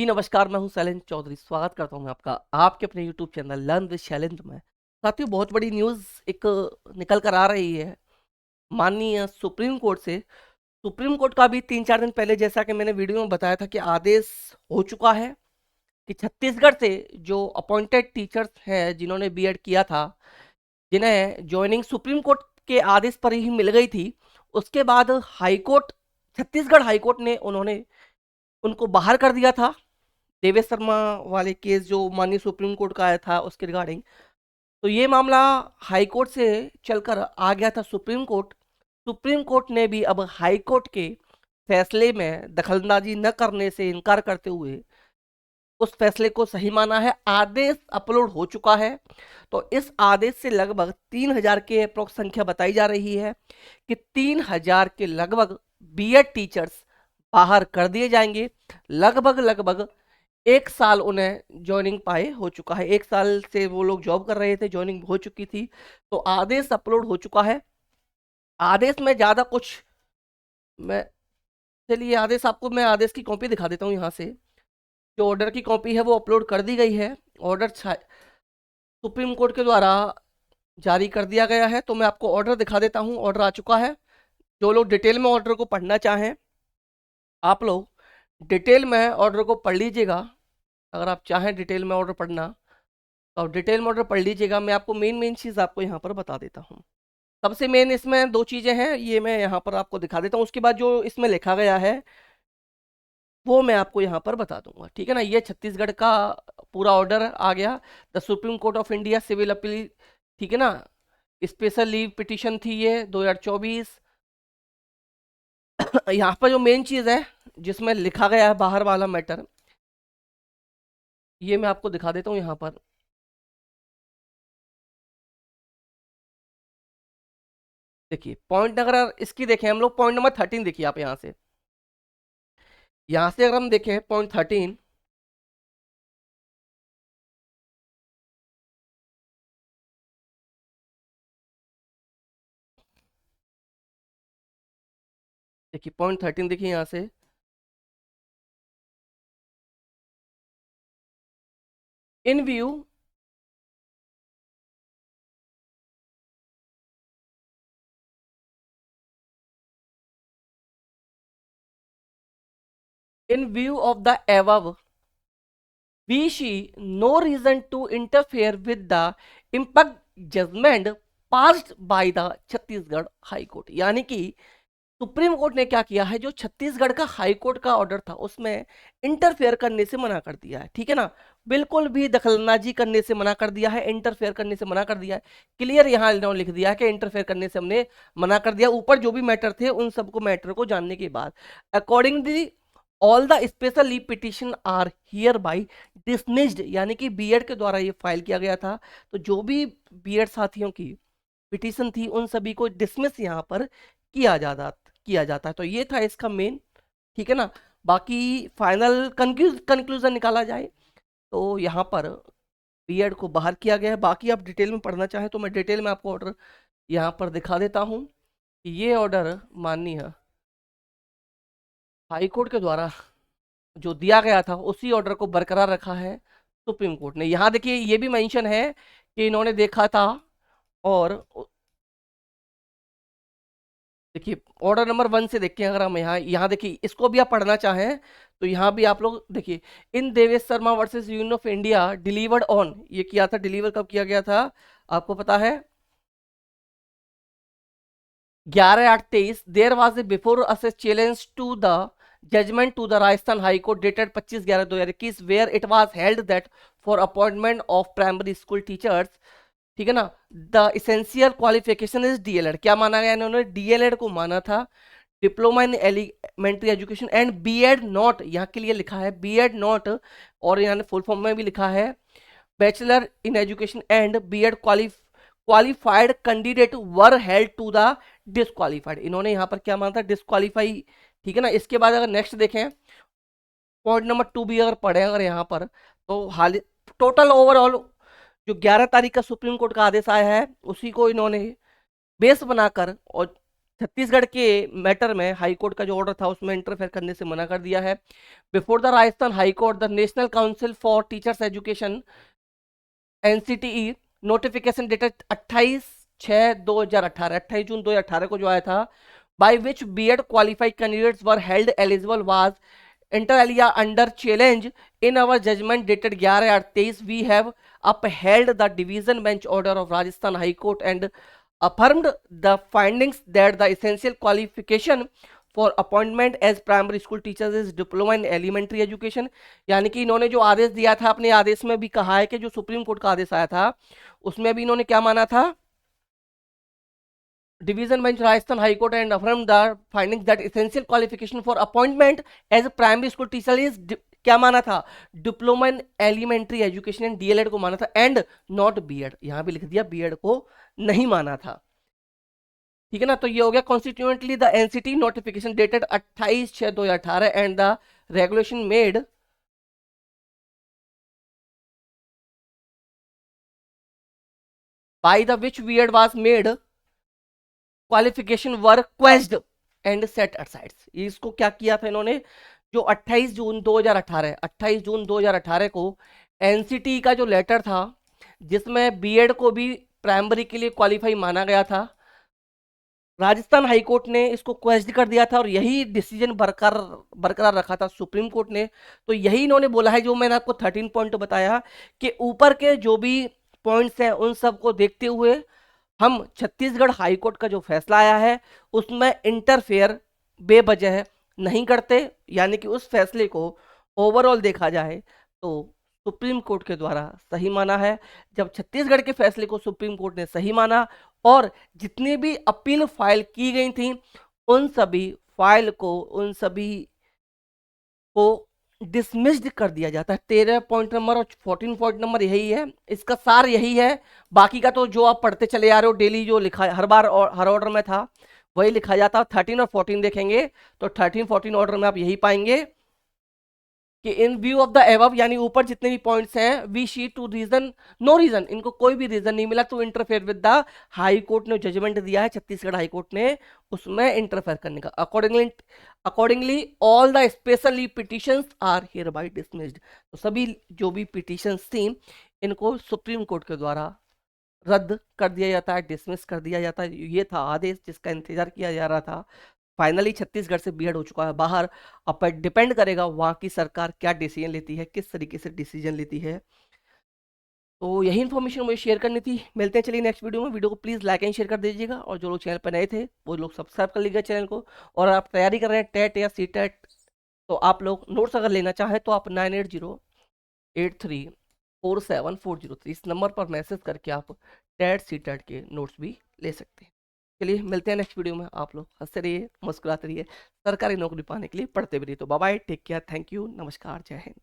जी नमस्कार, मैं हूं शैलेंद्र चौधरी। स्वागत करता हूं मैं आपका आपके अपने YouTube channel learn with Shailendra में। साथियों, बहुत बड़ी न्यूज़ एक निकल कर आ रही है माननीय सुप्रीम कोर्ट से। सुप्रीम कोर्ट का भी 3-4 दिन पहले, जैसा कि मैंने वीडियो में बताया था, कि आदेश हो चुका है कि छत्तीसगढ़ से जो अपॉइंटेड टीचर्स हैं जिन्होंने बीएड किया था, जिन्हें ज्वाइनिंग सुप्रीम कोर्ट के आदेश पर ही मिल गई थी, उसके बाद हाईकोर्ट, छत्तीसगढ़ हाईकोर्ट ने उन्होंने उनको बाहर कर दिया था। देवेश शर्मा वाले केस जो माननीय सुप्रीम कोर्ट का आया था उसके रिगार्डिंग, तो ये मामला हाई कोर्ट से चलकर आ गया था सुप्रीम कोर्ट। सुप्रीम कोर्ट ने भी अब हाई कोर्ट के फैसले में दखलंदाजी न करने से इनकार करते हुए उस फैसले को सही माना है। आदेश अपलोड हो चुका है। तो इस आदेश से लगभग 3,000 के अप्रोक्स संख्या बताई जा रही है कि 3,000 के लगभग बीएड टीचर्स बाहर कर दिए जाएंगे। लगभग लगभग 1 साल उन्हें ज्वाइनिंग पाए हो चुका है। 1 साल से वो लोग जॉब कर रहे थे, ज्वाइनिंग हो चुकी थी। तो आदेश अपलोड हो चुका है। आदेश में ज्यादा कुछ मैं चलिए आदेश आपको मैं आदेश की कॉपी दिखा देता हूँ यहाँ से। जो ऑर्डर की कॉपी है वो अपलोड कर दी गई है। ऑर्डर सुप्रीम कोर्ट के द्वारा जारी कर दिया गया है। तो मैं आपको ऑर्डर दिखा देता हूँ। ऑर्डर आ चुका है। जो लोग डिटेल में ऑर्डर को पढ़ना चाहें, आप लोग डिटेल में ऑर्डर को पढ़ लीजिएगा। अगर आप चाहें डिटेल में ऑर्डर पढ़ना तो आप डिटेल में ऑर्डर पढ़ लीजिएगा। मैं आपको मेन मेन चीज़ आपको यहाँ पर बता देता हूँ। सबसे मेन इसमें दो चीज़ें हैं, ये मैं यहाँ पर आपको दिखा देता हूँ। उसके बाद जो इसमें लिखा गया है वो मैं आपको यहाँ पर बता दूंगा, ठीक है ना। ये छत्तीसगढ़ का पूरा ऑर्डर आ गया। The supreme court of India civil appeal, ठीक है ना। स्पेशल लीव पिटीशन थी ये 2024। यहाँ पर जो मेन चीज़ है जिसमें लिखा गया है बाहर वाला मैटर, ये मैं आपको दिखा देता हूँ यहाँ पर। देखिए पॉइंट, अगर इसकी देखें हम लोग, पॉइंट नंबर 13 देखिए आप यहाँ से अगर हम देखें पॉइंट 13, देखिए पॉइंट 13 देखिए यहाँ से। इन view in view of the above, we see no reason to interfere with the impact judgment passed by the Chhattisgarh high court. यानी कि सुप्रीम कोर्ट ने क्या किया है, जो छत्तीसगढ़ का हाई कोर्ट का ऑर्डर था उसमें इंटरफेयर करने से मना कर दिया है, ठीक है ना। बिल्कुल भी दखलंदाजी करने से मना कर दिया है, इंटरफेयर करने से मना कर दिया है। क्लियर यहाँ इन्होंने लिख दिया है कि इंटरफेयर करने से हमने मना कर दिया। ऊपर जो भी मैटर थे उन सबको मैटर को जानने के बाद accordingly all the special leave petition are hereby dismissed, यानी कि बीएड के द्वारा ये फाइल किया गया था। तो जो भी बीएड साथियों की पिटीशन थी उन सभी को डिसमिस यहाँ पर किया जाता है। तो ये था इसका मेन, ठीक है ना। बाकी फाइनल कंक्लूजन निकाला जाए तो यहाँ पर बीएड को बाहर किया गया है। बाकी आप डिटेल में पढ़ना चाहें तो मैं डिटेल में आपको ऑर्डर यहाँ पर दिखा देता हूँ कि ये ऑर्डर माननीय हाई कोर्ट के द्वारा जो दिया गया था उसी ऑर्डर को बरकरार रखा है सुप्रीम कोर्ट ने। यहाँ देखिए ये भी मेंशन है कि इन्होंने देखा था। और देखिए ऑर्डर नंबर 1 से देखिए, अगर हम यहाँ यहाँ देखिए इसको भी आप पढ़ना चाहें तो यहाँ भी आप लोग देखिए। In Devesh Sharma versus Union of India delivered on, ये किया था, डिलीवर कब किया गया था आपको पता है, 11/8/23। There was a before us challenge to the judgement to the Rajasthan high court dated 25/11/2021 where it was held that for appointment of primary school teachers, ठीक है ना, the essential qualification is DElEd. क्या माना गया, इन्होंने डीएलएड को माना था, diploma in elementary education and BEd not, यहाँ के लिए लिखा है बीएड नॉट, और यहाँ फुल फॉर्म में भी लिखा है bachelor in education and BEd qualified candidate were held to the disqualified. इन्होंने यहाँ पर क्या माना था, डिसक्वालीफाई, ठीक है ना। इसके बाद अगर नेक्स्ट देखें पॉइंट नंबर 2 भी अगर पढ़े अगर यहाँ पर, तो हाल टोटल ओवरऑल जो 11 तारीख का सुप्रीम कोर्ट का आदेश आया है उसी को इन्होंने बेस बनाकर और छत्तीसगढ़ के मैटर में हाई कोर्ट का जो ऑर्डर था उसमें इंटरफेयर करने से मना कर दिया है। Before the Rajasthan high court the national council for teachers education NCTE notification dated 28/6/2018 28 जून 2018 को जो आया था, by which BEd qualified candidates were held eligible was inter alia under challenge in our judgement dated 11/8/23 we have upheld the division bench order of Rajasthan High Court and affirmed the findings that the essential qualification for appointment as primary school teachers is diploma in elementary education। यानी कि इन्होंने जो आदेश दिया था अपने आदेश में भी कहा है कि जो सुप्रीम कोर्ट का आदेश आया था उसमें भी इन्होंने क्या माना था, division bench Rajasthan high court and affirm the findings that essential qualification for appointment as primary school teacher is क्या माना था, diploma in elementary education and DElEd को माना था एंड नॉट बीएड, यहां भी लिख दिया बीएड को नहीं माना था। ठीक है ना, तो ये हो गया constituently the NCT notification dated 28/6/2018 and the regulation made by the which BEd was made qualification were quashed and set aside. इसको क्या किया था इन्होंने, जो 28 जून 2018 को एनसीटी का जो लेटर था जिसमें बीएड को भी प्राइमरी के लिए क्वालिफाई माना गया था, राजस्थान हाई कोर्ट ने इसको क्वेश्चन कर दिया था और यही डिसीजन बरकरार रखा था सुप्रीम कोर्ट ने। तो यही इन्होंने बोला है जो मैंने आपको 13 पॉइंट बताया कि ऊपर के जो भी पॉइंट्स हैं उन सबको देखते हुए हम छत्तीसगढ़ हाई कोर्ट का जो फैसला आया है उसमें इंटरफेयर बेवजह नहीं करते, यानी कि उस फैसले को ओवरऑल देखा जाए तो सुप्रीम कोर्ट के द्वारा सही माना है। जब छत्तीसगढ़ के फैसले को सुप्रीम कोर्ट ने सही माना और जितनी भी अपील फाइल की गई थी उन सभी को डिसमिस्ड कर दिया जाता है। 13 पॉइंट नंबर और 14 पॉइंट नंबर यही है, इसका सार यही है। बाकी का तो जो आप पढ़ते चले आ रहे हो डेली, जो लिखा है हर बार और हर ऑर्डर में था वही लिखा जाता। 13 और 14 देखेंगे तो 13-14 ऑर्डर में आप यही पाएंगे कि in view of the above, यानी ऊपर जितने भी पॉइंट्स हैं, we see to reason no reason, इनको कोई भी रीजन नहीं मिला तो interfere with the high court ने जजमेंट दिया है छत्तीसगढ़ हाई कोर्ट ने उसमें इंटरफेयर करने का। Accordingly all the specially petitions are hereby dismissed. तो सभी जो भी पिटिशंस थी इनको सुप्रीम कोर्ट के द्वारा रद्द कर दिया जाता है, डिसमिस कर दिया जाता है। ये था आदेश जिसका इंतजार किया जा रहा था। फाइनली छत्तीसगढ़ से बीएड हो चुका है बाहर। अब पर डिपेंड करेगा वहां की सरकार क्या डिसीजन लेती है, किस तरीके से डिसीजन लेती है। तो यही इन्फॉर्मेशन मुझे शेयर करनी थी। मिलते हैं चलिए नेक्स्ट वीडियो में। वीडियो को प्लीज़ लाइक एंड शेयर कर दीजिएगा और जो लोग चैनल पर नए थे वो लोग सब्सक्राइब कर लीजिएगा चैनल को। और आप तैयारी कर रहे हैं टेट या सी टेट, तो आप लोग नोट्स अगर लेना चाहें तो आप 9808347403 इस नंबर पर मैसेज करके आप टेट सी टेट के नोट्स भी ले सकते हैं। चलिए मिलते हैं नेक्स्ट वीडियो में। आप लोग हंसते रहिए, मुस्कुराते रहिए, सरकारी नौकरी पाने के लिए पढ़ते भी रहिए। तो bye bye, take care, thank you, नमस्कार, जय हिंद।